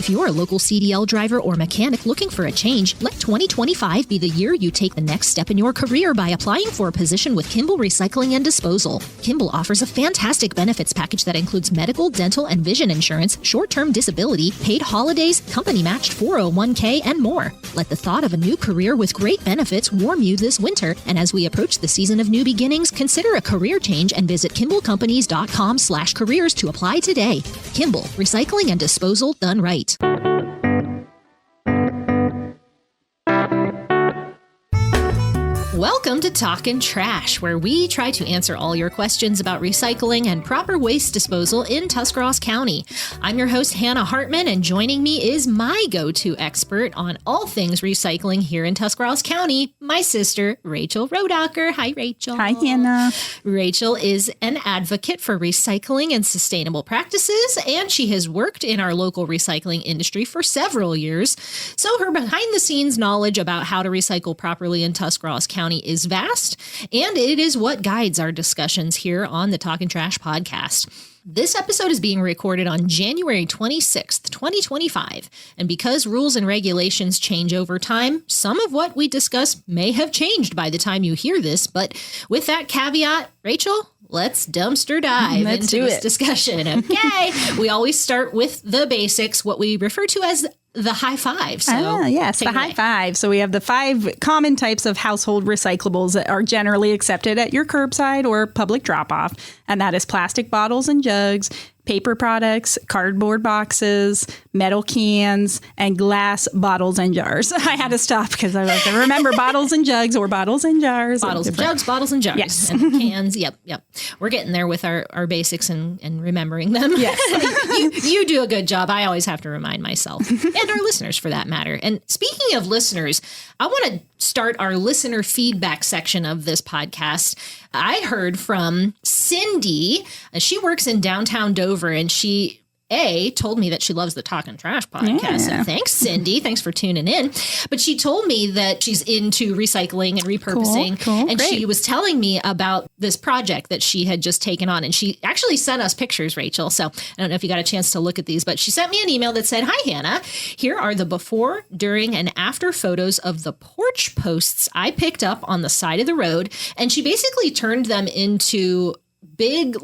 If you're a local CDL driver or mechanic looking for a change, let 2025 be the year you take the next step in your career by applying for a position with Kimball Recycling and Disposal. Kimball offers a fantastic benefits package that includes medical, dental, and vision insurance, short-term disability, paid holidays, company-matched 401k, and more. Let the thought of a new career with great benefits warm you this winter, and as we approach the season of new beginnings, consider a career change and visit kimballcompanies.com/careers to apply today. Kimball, recycling and disposal done right. Welcome to Talkin Trash, where we try to answer all your questions about recycling and proper waste disposal in Tuscarawas County. I'm your host, Hannah Hartman, and joining me is my go-to expert on all things recycling here in Tuscarawas County, my sister, Rachel Rodacker. Hi, Rachel. Hi, Hannah. Rachel is an advocate for recycling and sustainable practices, and she has worked in our local recycling industry for several years. So her behind-the-scenes knowledge about how to recycle properly in Tuscarawas County is vast, and it is what guides our discussions here on the Talkin Trash podcast. This episode is being recorded on January 26th, 2025, and because rules and regulations change over time, some of what we discuss may have changed by the time you hear this, but with that caveat, Rachel, let's dumpster dive into this discussion, okay? We always start with the basics, what we refer to as the high five. So yes, the high five. So we have the 5 common types of household recyclables that are generally accepted at your curbside or public drop-off, and that is plastic bottles and jugs, paper products, cardboard boxes, metal cans, and glass bottles and jars. I had to stop because I was to remember bottles and jugs or bottles and jars. Bottles and jugs, bottles and jars. Yes. And cans. Yep. We're getting there with our basics and remembering them. Yes. you do a good job. I always have to remind myself and our listeners for that matter. And speaking of listeners, I want to start our listener feedback section of this podcast. I heard from Cindy. She works in downtown Dover, and she told me that she loves the Talkin Trash podcast. Yeah. So thanks, Cindy. Thanks for tuning in. But she told me that she's into recycling and repurposing. Cool. And Great. She was telling me about this project that she had just taken on. And she actually sent us pictures, Rachel. So I don't know if you got a chance to look at these, but she sent me an email that said, "Hi, Hannah. Here are the before, during, and after photos of the porch posts I picked up on the side of the road." And she basically turned them into big,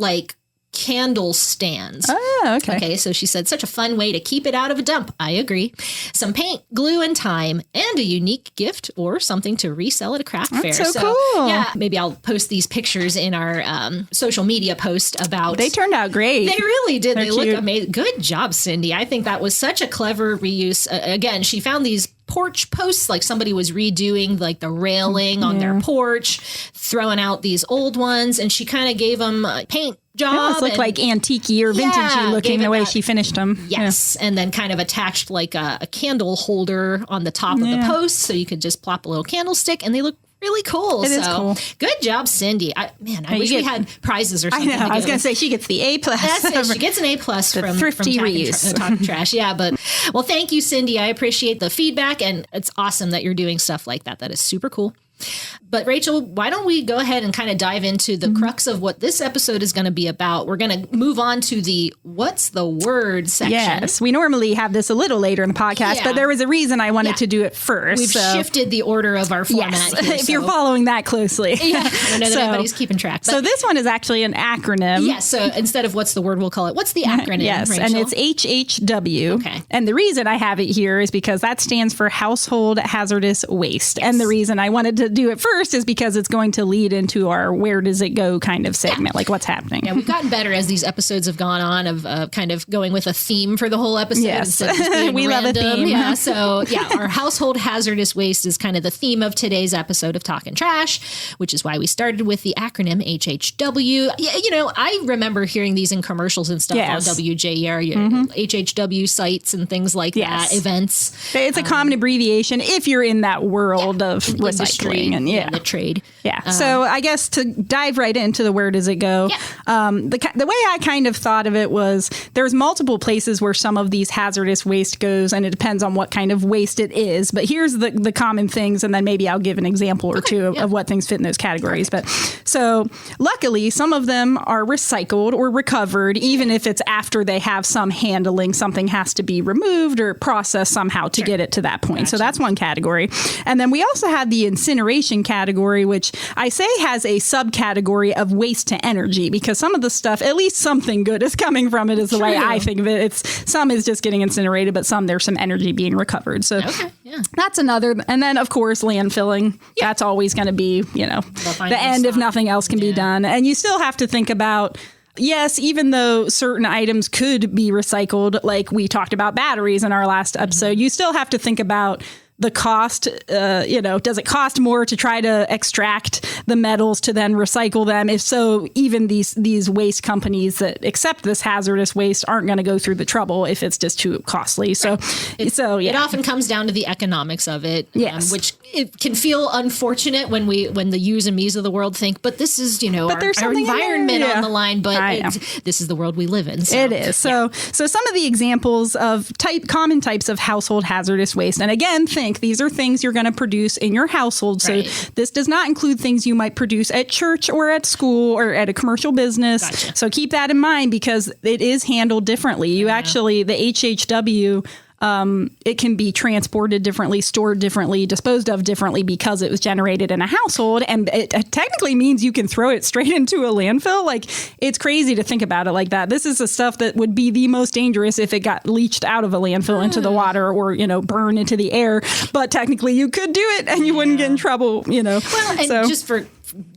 candle stands. Oh, okay. Okay, so she said, such a fun way to keep it out of a dump. I agree. Some paint, glue, and time, and a unique gift or something to resell at a craft fair. So cool. Yeah, maybe I'll post these pictures in our social media post about... They turned out great. They really did. They're They look cute. amazing. Good job, Cindy. I think that was such a clever reuse. Again, she found these porch posts, like somebody was redoing the railing on their porch, throwing out these old ones, and she kind of gave them a paint job. They almost look like antique-y or vintage-y looking the way she finished them. Yes, and then kind of attached a candle holder on the top of the post, so you could just plop a little candlestick, and they look really cool. It is cool. Good job, Cindy. I wish we had prizes or something. I know. I was going to say she gets the A+. That's it. She gets an A+ from thrifty reuse. Talkin Trash. Yeah, but well, thank you, Cindy. I appreciate the feedback, and it's awesome that you're doing stuff like that. That is super cool. But Rachel, why don't we go ahead and kind of dive into the crux of what this episode is going to be about? We're going to move on to the What's the Word section. Yes, we normally have this a little later in the podcast, but there was a reason I wanted to do it first. We've shifted the order of our format here, if you're following that closely. Yeah, I don't know that anybody's keeping track. But so this one is actually an acronym. Yes, so instead of What's the Word, we'll call it What's the acronym, Yes, Rachel? and it's HHW. Okay. And the reason I have it here is because that stands for Household Hazardous Waste. Yes. And the reason I wanted to do it first is because it's going to lead into our where does it go kind of segment, like what's happening. Yeah, we've gotten better as these episodes have gone on of kind of going with a theme for the whole episode. Yes, instead of just being we random. love a theme. Yeah, so our household hazardous waste is kind of the theme of today's episode of Talkin Trash, which is why we started with the acronym HHW. Yeah, I remember hearing these in commercials and stuff on WJER, HHW sites and things like that, events. It's a common abbreviation if you're in that world of recycling. recycling and the trade. Yeah. So I guess to dive right into the where does it go? Yeah. The way I kind of thought of it was there's multiple places where some of these hazardous waste goes, and it depends on what kind of waste it is. But here's the common things, and then maybe I'll give an example or two of what things fit in those categories. But so luckily, some of them are recycled or recovered, even if it's after they have some handling. Something has to be removed or processed somehow to get it to that point. Gotcha. So that's one category. And then we also have the incineration category, which I say has a subcategory of waste to energy, because some of the stuff, at least something good is coming from it, is the way I think of it. Some is just getting incinerated, but there's some energy being recovered. So that's another. And then, of course, landfilling. Yeah. That's always going to be, the end if nothing else can be done. And you still have to think about, yes, even though certain items could be recycled, like we talked about batteries in our last episode, you still have to think about the cost. Does it cost more to try to extract the metals to then recycle them? If so, even these waste companies that accept this hazardous waste aren't going to go through the trouble if it's just too costly. So, it often comes down to the economics of it, which it can feel unfortunate when the yous and me's of the world think, but this is our environment on the line. But this is the world we live in. So. It is. So some of the examples of common types of household hazardous waste, and again, these are things you're going to produce in your household. So this does not include things you might produce at church or at school or at a commercial business. Gotcha. So keep that in mind, because it is handled differently. You actually, the HHW, it can be transported differently, stored differently, disposed of differently because it was generated in a household. And it technically means you can throw it straight into a landfill. Like, it's crazy to think about it like that. This is the stuff that would be the most dangerous if it got leached out of a landfill into the water or, burn into the air. But technically you could do it and you wouldn't get in trouble, Well, and just for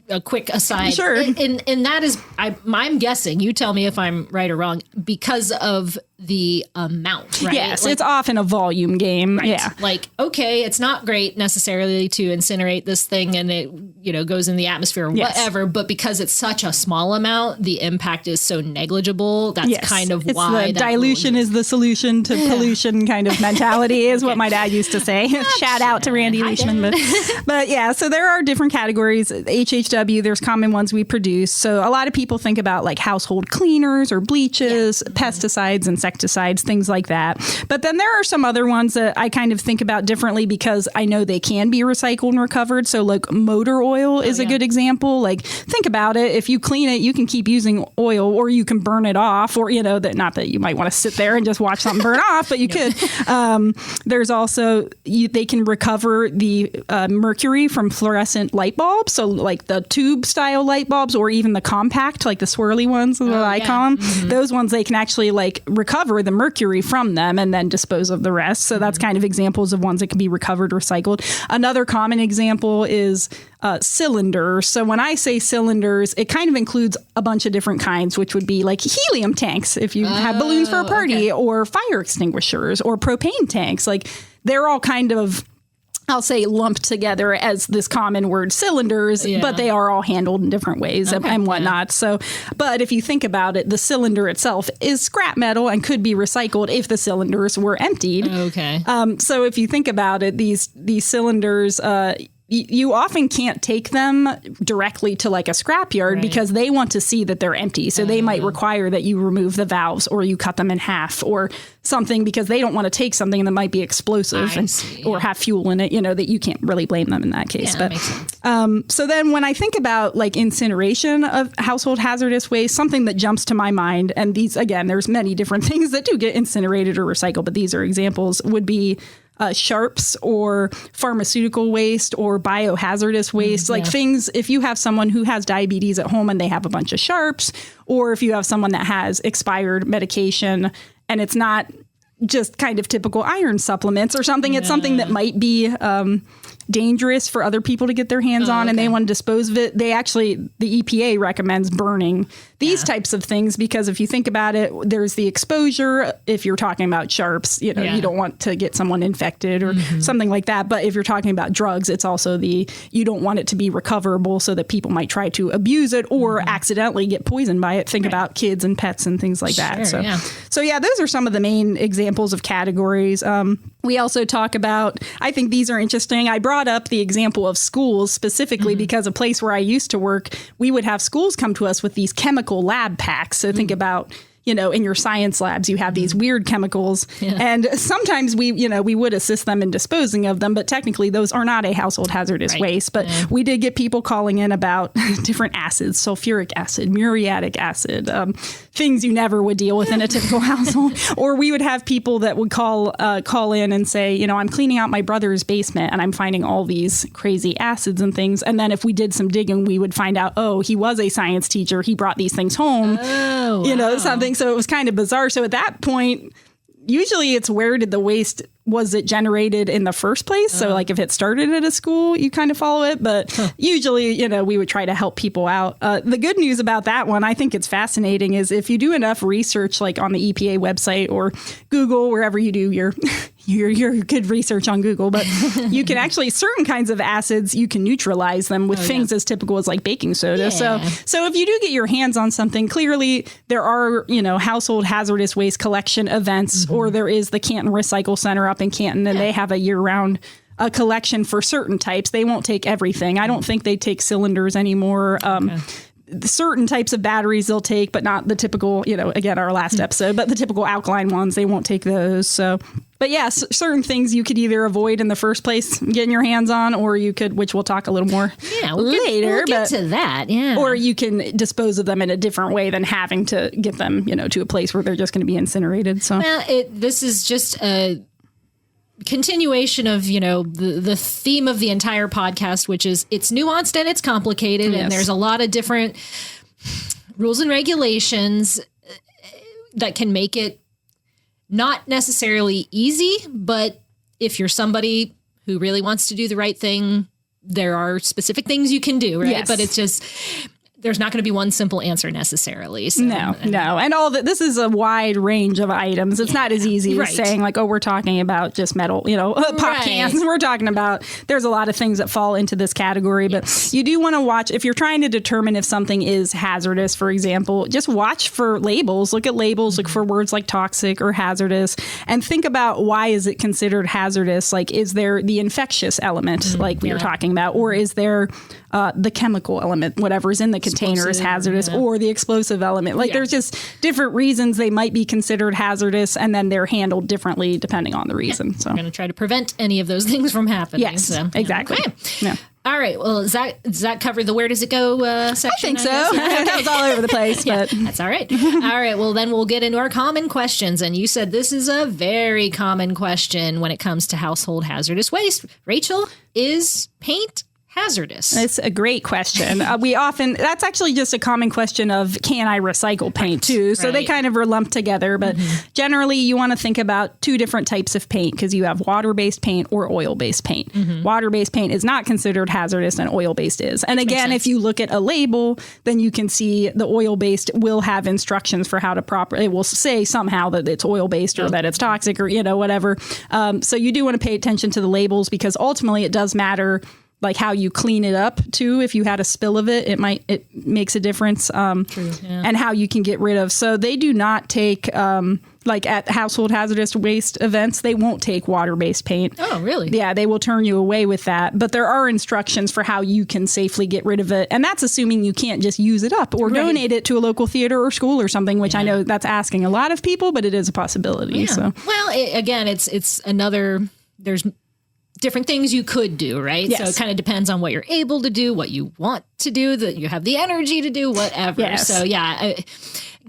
a quick aside. Sure. And that is, I'm guessing, you tell me if I'm right or wrong, because of the amount, right? Yes, it's often a volume game. Right. Yeah. Like, okay, it's not great necessarily to incinerate this thing and it, goes in the atmosphere or whatever, but because it's such a small amount, the impact is so negligible. That's kind of why. The dilution is the solution to pollution kind of mentality is what my dad used to say. Shout out to Randy Leishman. But yeah, so there are different categories. HHW, there's common ones we produce. So a lot of people think about like household cleaners or bleaches, pesticides, insecticides, things like that. But then there are some other ones that I kind of think about differently because I know they can be recycled and recovered. So like motor oil is a good example. Like, think about it. If you clean it, you can keep using oil, or you can burn it off, or, not that you might want to sit there and just watch something burn off, but you could. There's also, they can recover the mercury from fluorescent light bulbs. So like the tube style light bulbs, or even the compact, like the swirly ones that I call them. Mm-hmm. Those ones, they can actually like recover the mercury from them and then dispose of the rest. So that's kind of examples of ones that can be recovered, recycled. Another common example is cylinders. So when I say cylinders, it kind of includes a bunch of different kinds, which would be like helium tanks if you have balloons for a party, or fire extinguishers, or propane tanks. Like, they're all kind of, I'll say, lumped together as this common word cylinders, but they are all handled in different ways and whatnot. So, but if you think about it, the cylinder itself is scrap metal and could be recycled if the cylinders were emptied. Okay. So if you think about it, these cylinders, you often can't take them directly to like a scrapyard because they want to see that they're empty. So they might require that you remove the valves, or you cut them in half or something, because they don't want to take something that might be explosive or have fuel in it, that you can't really blame them in that case. But that makes sense. So then when I think about like incineration of household hazardous waste, something that jumps to my mind, and these, again, there's many different things that do get incinerated or recycled, but these are examples, would be sharps or pharmaceutical waste or biohazardous waste, like things, if you have someone who has diabetes at home and they have a bunch of sharps, or if you have someone that has expired medication and it's not just kind of typical iron supplements or something, it's something that might be dangerous for other people to get their hands on and they want to dispose of it. The EPA recommends burning these types of things, because if you think about it, there's the exposure. If you're talking about sharps, you don't want to get someone infected or something like that. But if you're talking about drugs, it's also you don't want it to be recoverable, so that people might try to abuse it or accidentally get poisoned by it. Think about kids and pets and things like that. So those are some of the main examples of categories. We also talk about, I think these are interesting. I brought brought up the example of schools specifically because a place where I used to work, we would have schools come to us with these chemical lab packs. So think about, in your science labs, you have these weird chemicals, and sometimes we would assist them in disposing of them, but technically those are not a household hazardous waste. But we did get people calling in about different acids, sulfuric acid, muriatic acid, things you never would deal with in a typical household. Or we would have people that would call in and say, I'm cleaning out my brother's basement and I'm finding all these crazy acids and things. And then if we did some digging, we would find out, he was a science teacher. He brought these things home, something. So it was kind of bizarre. So at that point, usually it's where did the waste, was it generated in the first place? So like if it started at a school, you kind of follow it. But usually, we would try to help people out. The good news about that one, I think it's fascinating, is if you do enough research, like on the EPA website or Google, wherever you do your good research on Google, but you can actually, certain kinds of acids, you can neutralize them with things as typical as like baking soda. So if you do get your hands on something, clearly there are, household hazardous waste collection events, or there is the Canton Recycle Center up in Canton, and they have a year-round collection for certain types. They won't take everything. I don't think they take cylinders anymore. Certain types of batteries they'll take, but not the typical, again, our last episode, but the typical alkaline ones, they won't take those. So, but yes, certain things you could either avoid in the first place, getting your hands on, or you could, which we'll talk a little more later. We'll get to that, Or you can dispose of them in a different way than having to get them, to a place where they're just going to be incinerated. So, this is just a continuation of, the theme of the entire podcast, which is it's nuanced and it's complicated, and there's a lot of different rules and regulations that can make it not necessarily easy, but if you're somebody who really wants to do the right thing, there are specific things you can do, right? Yes. But it's just, there's not going to be one simple answer necessarily. So, no. And all that, this is a wide range of items. It's not as easy as saying like, we're talking about just metal, pop cans. We're talking about, there's a lot of things that fall into this category, but you do want to watch, if you're trying to determine if something is hazardous, for example, just watch for labels, look at labels, look for words like toxic or hazardous, and think about why is it considered hazardous? Like, is there the infectious element like we were talking about, or is there the chemical element, whatever's in the container is hazardous, or the explosive element. Like there's just different reasons they might be considered hazardous, and then they're handled differently depending on the reason. So we're going to try to prevent any of those things from happening. Yes, exactly. Okay. Yeah. All right. Well, does that cover the where does it go section? I think so. That was all over the place, but that's all right. All right. Well, then we'll get into our common questions. And you said this is a very common question when it comes to household hazardous waste. Rachel, is paint hazardous? It's a great question. That's actually just a common question of, can I recycle paint too? So they kind of are lumped together, but generally you want to think about two different types of paint, because you have water-based paint or oil-based paint. Water-based paint is not considered hazardous, and oil-based is. And again, if you look at a label, then you can see the oil-based will have instructions for how to it will say somehow that it's oil-based or that it's toxic or, whatever. So you do want to pay attention to the labels, because ultimately it does matter like how you clean it up too. If you had a spill of it, it makes a difference. And how you can get rid of. So they do not take, like at household hazardous waste events, they won't take water-based paint. Oh, really? Yeah, they will turn you away with that. But there are instructions for how you can safely get rid of it. And that's assuming you can't just use it up or donate it to a local theater or school or something, which I know that's asking a lot of people, but it is a possibility. Yeah. So. Well, it's another, there's different things you could do, right? Yes. So it kind of depends on what you're able to do, what you want to do, that you have the energy to do, whatever. Yes. So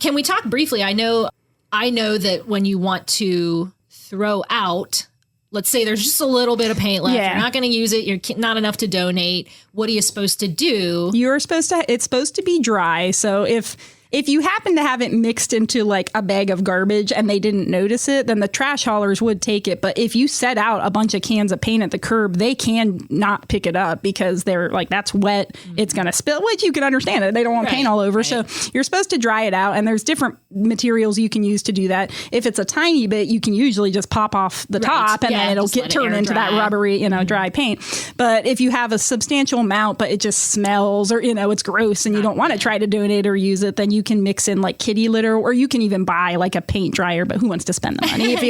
can we talk briefly? I know that when you want to throw out, let's say there's just a little bit of paint left, you're not going to use it, you're not enough to donate. What are you supposed to do? It's supposed to be dry. So if you happen to have it mixed into like a bag of garbage and they didn't notice it, then the trash haulers would take it. But if you set out a bunch of cans of paint at the curb, they can not pick it up because they're like, that's wet. It's going to spill, which you can understand it. They don't want paint all over. So you're supposed to dry it out. And there's different materials you can use to do that. If it's a tiny bit, you can usually just pop off the top and then it'll turn into that rubbery, dry paint. But if you have a substantial amount, but it just smells or, it's gross and you don't want to try to donate or use it, then you you can mix in like kitty litter, or you can even buy like a paint dryer, but who wants to spend the money? If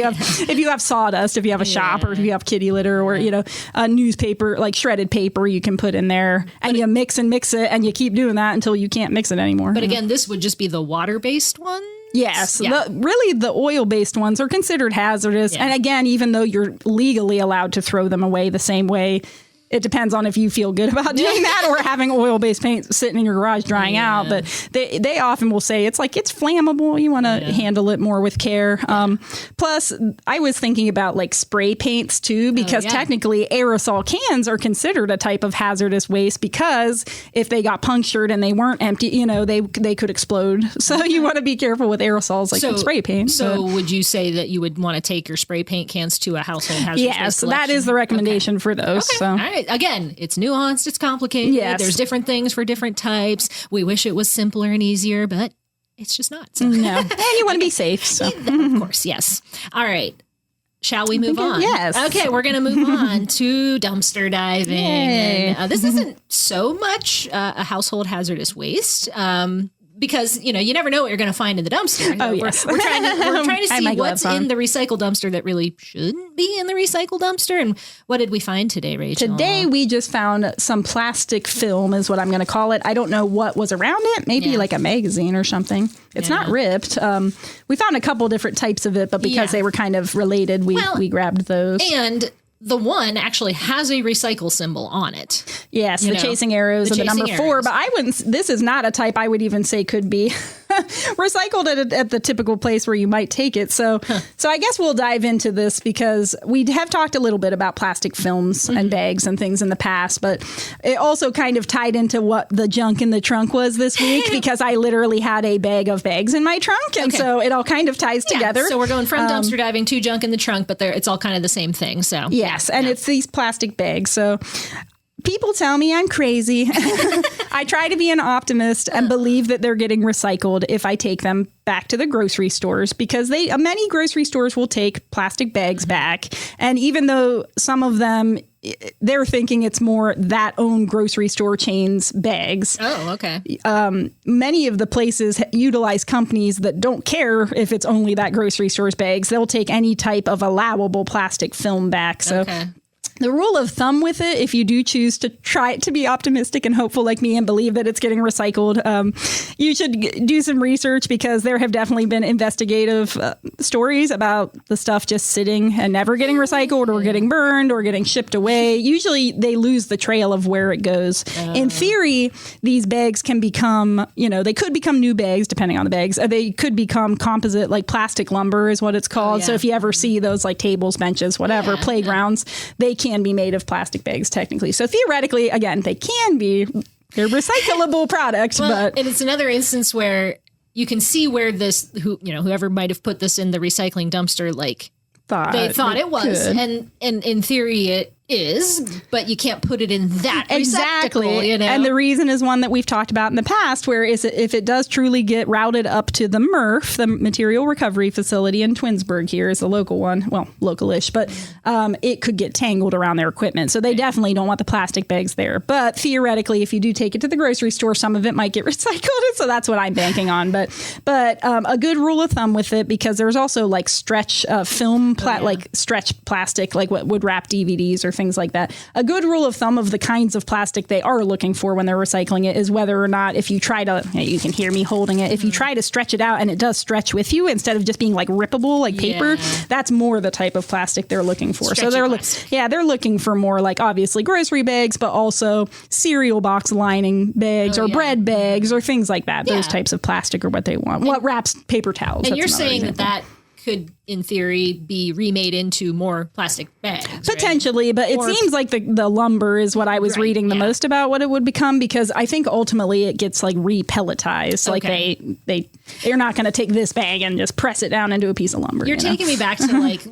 you have sawdust, if you have a shop, or if you have kitty litter, or, you know, a newspaper, like shredded paper you can put in there, and you mix it, and you keep doing that until you can't mix it anymore. But again, this would just be the water-based one? Yes. Yeah. The oil-based ones are considered hazardous. Yeah. And again, even though you're legally allowed to throw them away the same way, it depends on if you feel good about doing that or having oil-based paint sitting in your garage drying out. But they often will say it's flammable. You want to handle it more with care. Plus, I was thinking about like spray paints too, because technically aerosol cans are considered a type of hazardous waste, because if they got punctured and they weren't empty, you know, they could explode. So you want to be careful with aerosols like spray paint. So would you say that you would want to take your spray paint cans to a household hazardous waste Yes, collection? that is the recommendation for those. Okay. So. All right. Again, it's nuanced, it's complicated. Yes. There's different things for different types. We wish it was simpler and easier, but it's just not. So. No. And you want to be safe. So. Of course, yes. All right. Shall we move on? Yes. Okay, we're going to move on to dumpster diving. Yay. And, this isn't so much a household hazardous waste. Because, you know, you never know what you're going to find in the dumpster. Yes. We're trying to see what's in the recycle dumpster that really shouldn't be in the recycle dumpster. And what did we find today, Rachel? Today, we just found some plastic film is what I'm going to call it. I don't know what was around it. Maybe like a magazine or something. It's not ripped. We found a couple different types of it, but because they were kind of related, we grabbed those. And the one actually has a recycle symbol on it. Yes, the chasing arrows and the number 4. But I wouldn't. This is not a type I would even say could be recycled at the typical place where you might take it. So I guess we'll dive into this, because we have talked a little bit about plastic films and bags and things in the past, but it also kind of tied into what the junk in the trunk was this week, because I literally had a bag of bags in my trunk. And so it all kind of ties together. So we're going from dumpster diving to junk in the trunk, but it's all kind of the same thing. So yes. And it's these plastic bags. So people tell me I'm crazy. I try to be an optimist and believe that they're getting recycled if I take them back to the grocery stores, because many grocery stores will take plastic bags back. And even though some of them, they're thinking it's more that own grocery store chain's bags. Oh, okay. Many of the places utilize companies that don't care if it's only that grocery store's bags. They'll take any type of allowable plastic film back. So the rule of thumb with it, if you do choose to try to be optimistic and hopeful like me and believe that it's getting recycled, you should do some research, because there have definitely been investigative stories about the stuff just sitting and never getting recycled, or getting burned, or getting shipped away. Usually they lose the trail of where it goes. In theory, these bags can become, they could become new bags depending on the bags. They could become composite, like plastic lumber is what it's called. So if you ever see those like tables, benches, whatever, playgrounds, they can be made of plastic bags technically. So theoretically, again, they're recyclable products. But and it's another instance where you can see where whoever might have put this in the recycling dumpster, like they thought it was, and in theory it is, but you can't put it in that receptacle, And the reason is one that we've talked about in the past, where if it does truly get routed up to the MRF, the Material Recovery Facility in Twinsburg, here is the local one, well, local-ish, but it could get tangled around their equipment. So they definitely don't want the plastic bags there. But theoretically, if you do take it to the grocery store, some of it might get recycled. So that's what I'm banking on. But a good rule of thumb with it, because there's also like stretch film, like stretch plastic, like what would wrap DVDs or things like that. A good rule of thumb of the kinds of plastic they are looking for when they're recycling it is whether or not, if you try to, you can hear me holding it, if you try to stretch it out and it does stretch with you instead of just being like rippable, like paper, that's more the type of plastic they're looking for. Stretchy they're looking for more like obviously grocery bags, but also cereal box lining bags or bread bags or things like that. Those types of plastic are what they want. What wraps paper towels. And you're saying that could, in theory, be remade into more plastic bags, potentially, right? But it seems like the lumber is what I was reading the most about what it would become, because I think ultimately it gets like repelletized. Like they're not going to take this bag and just press it down into a piece of lumber. You're taking me back to like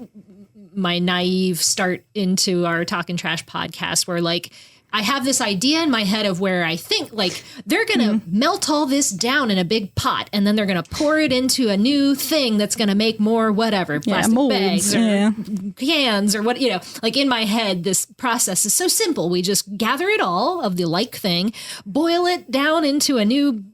my naive start into our Talkin Trash podcast, where like I have this idea in my head of where I think like they're going to melt all this down in a big pot, and then they're going to pour it into a new thing that's going to make more whatever, plastic bags or cans or what, like in my head, this process is so simple. We just gather it all of the like thing, boil it down into a new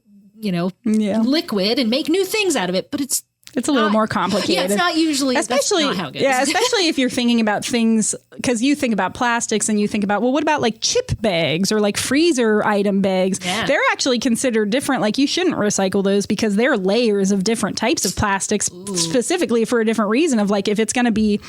liquid and make new things out of it. But it's a little more complicated. Yeah, it's not usually, especially, that's not how it goes. Yeah, especially if you're thinking about things, because you think about plastics and you think about, well, what about like chip bags or like freezer item bags? Yeah. They're actually considered different. Like you shouldn't recycle those because they're layers of different types of plastics specifically for a different reason of like if it's going to be,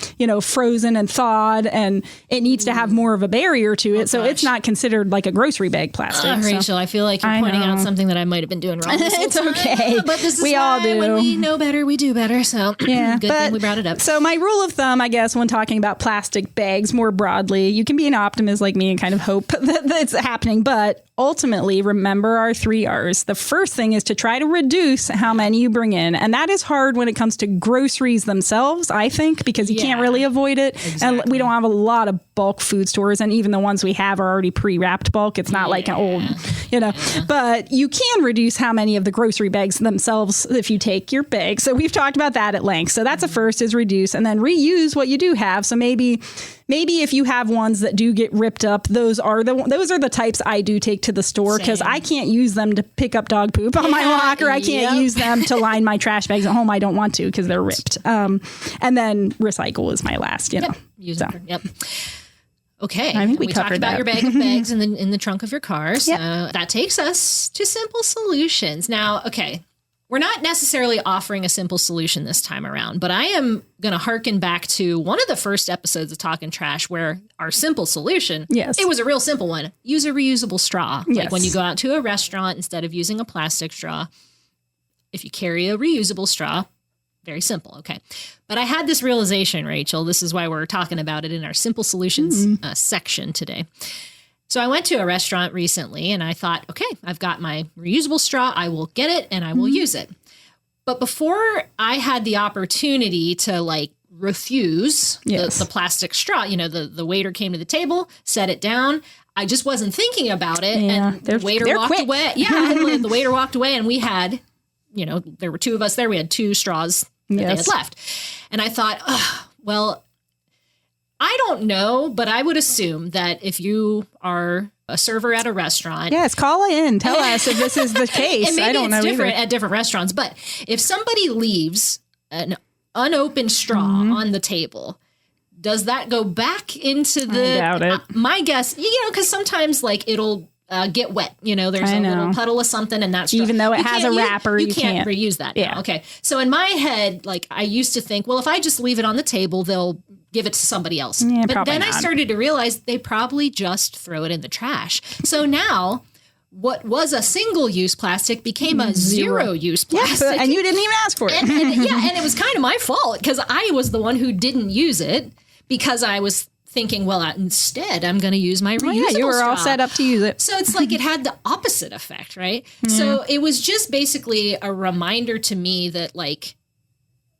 frozen and thawed and it needs to have more of a barrier to it. So it's not considered like a grocery bag plastic. Rachel, I feel like you're pointing out something that I might have been doing wrong. It's okay. But this is we all do. When we know better, we do better. So good thing we brought it up. So my rule of thumb, I guess, when talking about plastic bags more broadly, you can be an optimist like me and kind of hope that it's happening. But ultimately, remember our 3 R's. The first thing is to try to reduce how many you bring in. And that is hard when it comes to groceries themselves, I think, because you can't really avoid it. Exactly. And we don't have a lot of bulk food stores. And even the ones we have are already pre-wrapped bulk. It's not like an old, but you can reduce how many of the grocery bags themselves if you take your bag. So we've talked about that at length. So that's a first is reduce and then reuse what you do have. So maybe if you have ones that do get ripped up, those are the types I do take to the store because I can't use them to pick up dog poop on my walk, or I can't use them to line my trash bags at home. I don't want to because they're ripped. And then recycle is my last, Use them. Okay. I think we talked covered about that. your bag of bags in the trunk of your car. So that takes us to simple solutions. Now, okay. We're not necessarily offering a simple solution this time around, but I am going to harken back to one of the first episodes of Talkin Trash where our simple solution, it was a real simple one. Use a reusable straw. Like when you go out to a restaurant, instead of using a plastic straw, if you carry a reusable straw, very simple. Okay. But I had this realization, Rachel, this is why we're talking about it in our simple solutions section today. So I went to a restaurant recently and I thought, okay, I've got my reusable straw. I will get it and I will use it. But before I had the opportunity to refuse the plastic straw, the waiter came to the table, set it down. I just wasn't thinking about it. And the waiter walked away. Yeah. The waiter walked away and we had, there were 2 of us there. We had 2 straws that they had left. And I thought, I don't know, but I would assume that if you are a server at a restaurant. Yes, call in. Tell us if this is the case. And maybe I don't know. It's different at different restaurants. But if somebody leaves an unopened straw on the table, does that go back into the... I doubt it. My guess, because sometimes it'll get wet. There's a little puddle of something and that's... Even though it has a wrapper, you can't reuse that. Yeah. Now. Okay. So in my head, I used to think, well, if I just leave it on the table, they'll give it to somebody else. Yeah, but then not. I started to realize they probably just throw it in the trash. So now what was a single-use plastic became a zero-use plastic. Yeah, and you didn't even ask for it. And it was kind of my fault because I was the one who didn't use it because I was thinking, well, instead, I'm going to use my reusable straw. You were all set up to use it. So it's it had the opposite effect, right? So it was just basically a reminder to me that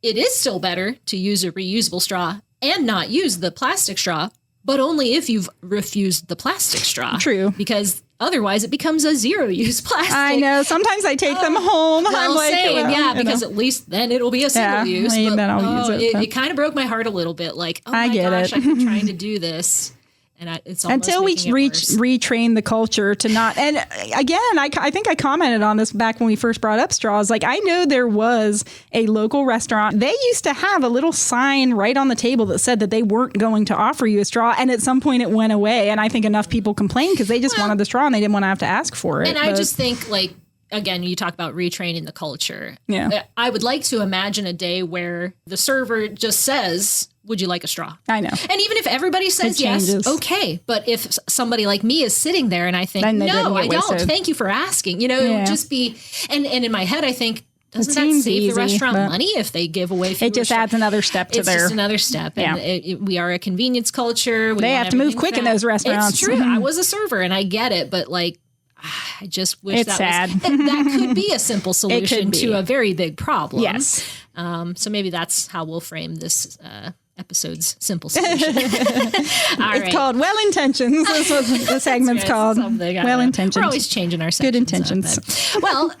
it is still better to use a reusable straw and not use the plastic straw, but only if you've refused the plastic straw. True. Because otherwise it becomes a zero-use plastic. I know. Sometimes I take them home. Well, I'm because at least then it'll be a single use. But, then I'll use it. It kind of broke my heart a little bit. I get it. I've been trying to do this. And it's until we retrain the culture to not. And again, I think I commented on this back when we first brought up straws. I know there was a local restaurant. They used to have a little sign right on the table that said that they weren't going to offer you a straw. And at some point it went away. And I think enough people complained because they just wanted the straw and they didn't want to have to ask for it. And I just think again, you talk about retraining the culture. Yeah. I would like to imagine a day where the server just says, would you like a straw? I know. And even if everybody says yes, okay. But if somebody like me is sitting there and I think, no, I don't. Thank you for asking. It would just be, and in my head, I think, doesn't that save the restaurant money if they give away fewer? It just adds another step to their... It's just another step. And we are a convenience culture. They have to move quick in those restaurants. It's true. I was a server and I get it, but I just wish it's sad. That could be a simple solution to a very big problem. Yes. So maybe that's how we'll frame this episode's simple solution. It's called Well Intentions. That's what the segment's called. Well Intentions. We're always changing our sections. Good intentions. Well,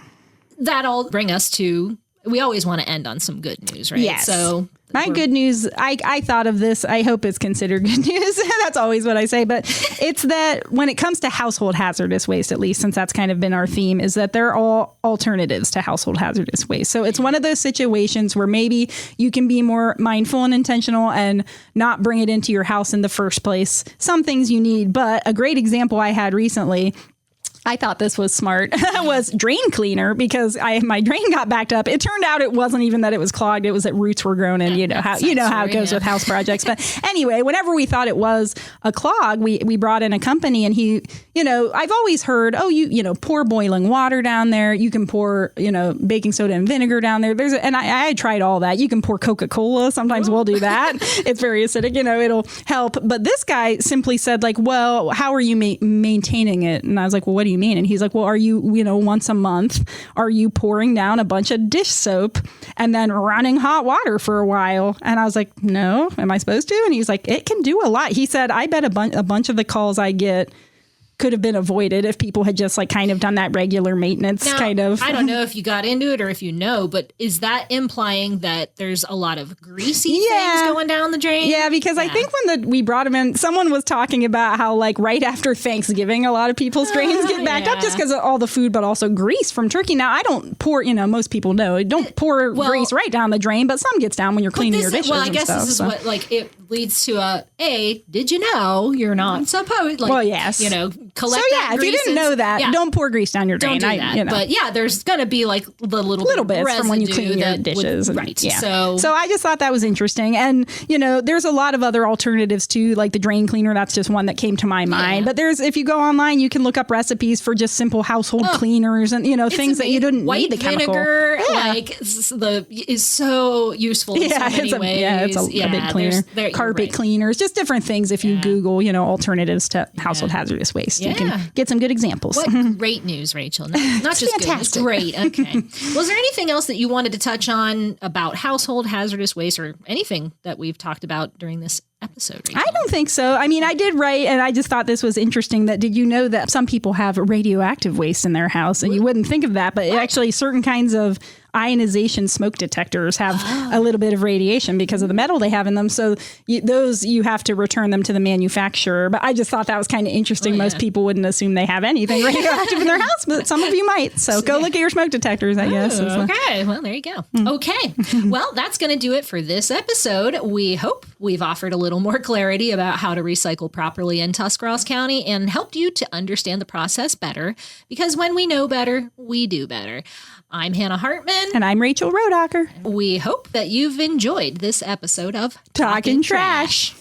that'll bring us to, we always want to end on some good news, right? Yes. So My good news, I thought of this. I hope it's considered good news. That's always what I say. But it's that when it comes to household hazardous waste, at least since that's kind of been our theme, is that they're all alternatives to household hazardous waste. So it's one of those situations where maybe you can be more mindful and intentional and not bring it into your house in the first place. Some things you need, but a great example I had recently, I thought this was smart, was drain cleaner, because my drain got backed up. It turned out it wasn't even that it was clogged. It was that roots were grown, and you know how it goes with house projects. But anyway, whenever we thought it was a clog, we brought in a company, and he, I've always heard, pour boiling water down there. You can pour, baking soda and vinegar down there. I tried all that. You can pour Coca-Cola. Sometimes we'll do that. It's very acidic, it'll help. But this guy simply said, like, well, how are you maintaining it? And I was like, well, what do you mean? And he's like, well, are you, once a month, are you pouring down a bunch of dish soap and then running hot water for a while? And I was like, no, am I supposed to? And he's like, it can do a lot. He said, I bet a bunch of the calls I get could have been avoided if people had just kind of done that regular maintenance now, kind of. I don't know if you got into it or if but is that implying that there's a lot of greasy things going down the drain? Yeah, because I think when we brought him in, someone was talking about how right after Thanksgiving, a lot of people's drains get backed up just because of all the food, but also grease from turkey. Now, I don't pour, most people know, don't pour grease right down the drain, but some gets down when you're cleaning your dishes. Well, I guess this is what it leads to did you know you're not supposed, yes. Collect if you didn't know that, don't pour grease down your drain. Don't do that. But there's going to be the little bits from when you clean your dishes. Right. Yeah. So I just thought that was interesting. And, there's a lot of other alternatives too, like the drain cleaner. That's just one that came to my mind. But if you go online, you can look up recipes for just simple household cleaners and, things that you didn't need the chemical. White vinegar, is so useful in so many ways. It's a big cleaner. Carpet cleaners, just different things. If you Google, alternatives to household hazardous waste. You can get some good examples. What great news, Rachel. Not just fantastic. Good, it's great. Okay. Was there anything else that you wanted to touch on about household hazardous waste or anything that we've talked about during this episode, Rachel? I don't think so. I mean, I did write, and I just thought this was interesting, that did you know that some people have radioactive waste in their house? And you wouldn't think of that, but actually certain kinds of ionization smoke detectors have a little bit of radiation because of the metal they have in them. So you have to return them to the manufacturer. But I just thought that was kind of interesting. Most people wouldn't assume they have anything radioactive in their house, but some of you might. So go look at your smoke detectors, I guess. Okay. Well, there you go. Okay. Well, that's going to do it for this episode. We hope we've offered a little more clarity about how to recycle properly in Tuscarawas County and helped you to understand the process better, because when we know better, we do better. I'm Hannah Hartman. And I'm Rachel Rodacher. We hope that you've enjoyed this episode of Talkin Trash.